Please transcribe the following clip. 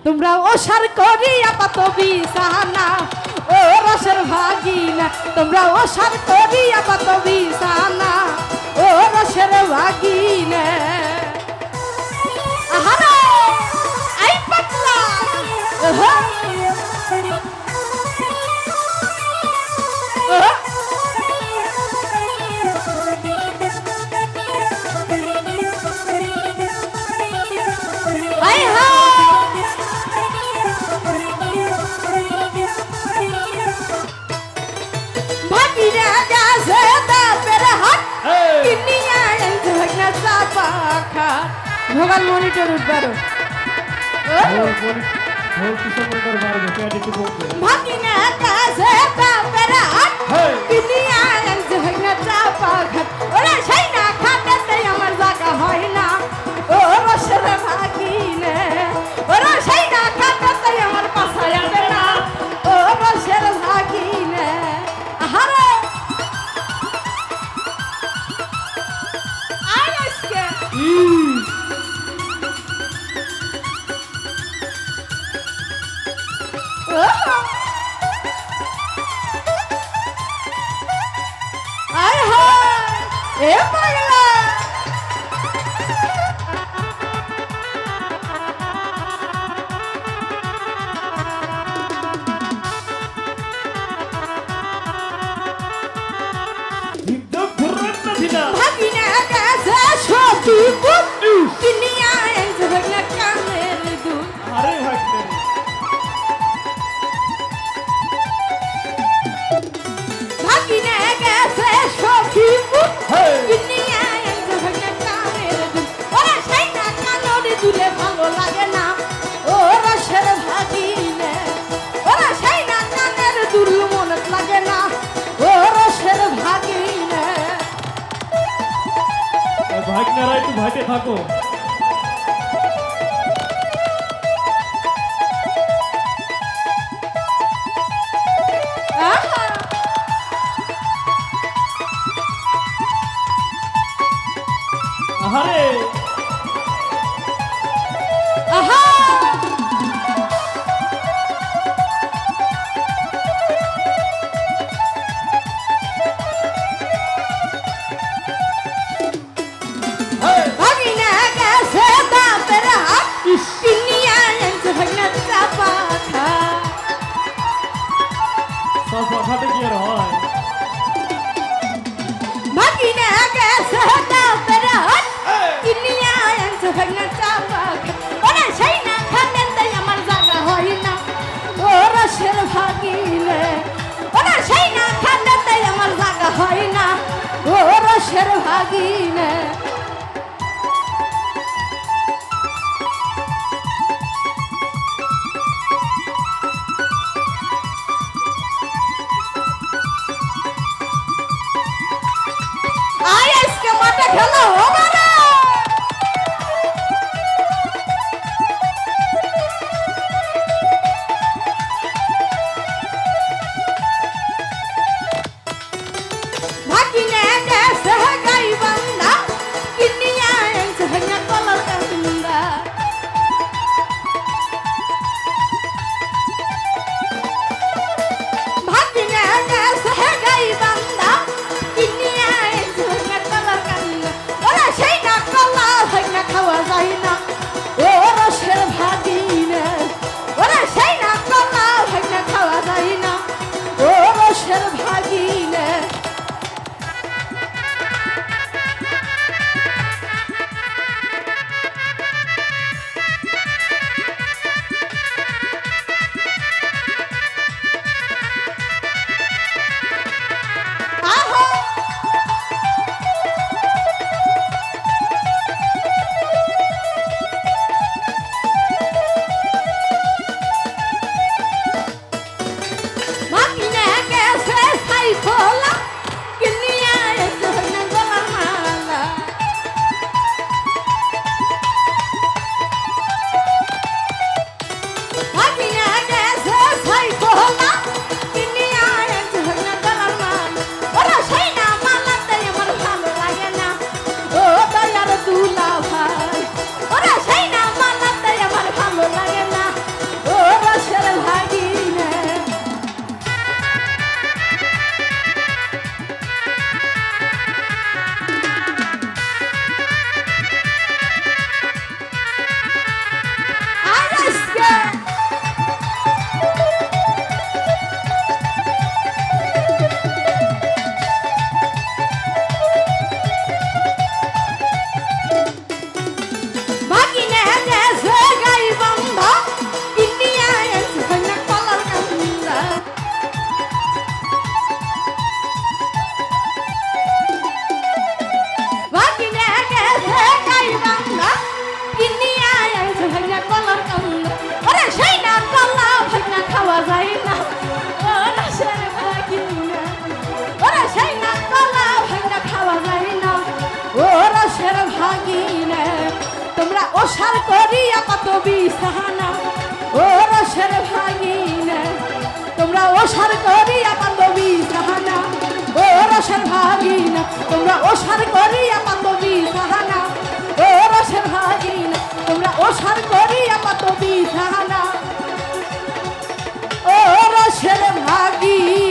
তোমরা ওসার করিয়া পাত বিছানা ও রসের ভাগিনা তোমরা ওসার করিয়া পাত বিছানা ও রসের ভাগিনা আহারে আই পাতলা ভোগাল মনিটর উঠবার ভাগিনা কাছে তাপেরা দুনিয়া এনতে হইনা চাপা খাত ওরে সেই না খাতে আমার জায়গা হয় না ও রসের ভাগিনা ওরে সেই না খাতে আমার পাছায় আসে না ও রসের ভাগিনা আহারে আইসকে এ পাগলা ভাগিনা কাছে সবই দুনিয়া এনতে হইনা কানের দুধ আরে ভাগনা ভাগিনা কাছে সবই দুনিয়া এনতে হইনা কানের দুধ ওরে সেই না কানের দুলে ভালো লাগে না ও রসের ভাগিনা ওরে সেই না কানের দুল মনে লাগে না ও রসের ভাগিনা ভাগনারা একটু ভাইতে থাকো আহারে আহা ভাগিনা কাছে তাপেরা দুনিয়া এনতে হইনা চাপা খা সব কথাতে কি আর হয় ভাগিনা কাছে তাপেরা দুনিয়া এনতে হইনা চাপা খা ওরে সেই না খাতে আমার জায়গা হয় না ও রসের ভাগিনা ওরে সেই না খাতে আমার জায়গা হয় না ও রসের ভাগিনা আজকে মাঠে খেলা হবে না ভাগিনা কাছে গাই বান্দা দুনিয়া এনতে হইনা কলার কান্দা ভাগিনা কাছে গাই বান্দা দুনিয়া এনতে হইনা কলার কান্দা ওরে সেই ওসার করিয়া কত বিছানা ও রসের ভাগিনা তোমরা ওসার করিয়া কত বিছানা ও রসের ভাগিনা তোমরা ওসার করিয়া কত বিছানা ও রসের ভাগিনা তোমরা ওসার করিয়া কত বিছানা ও রসের ভাগিনা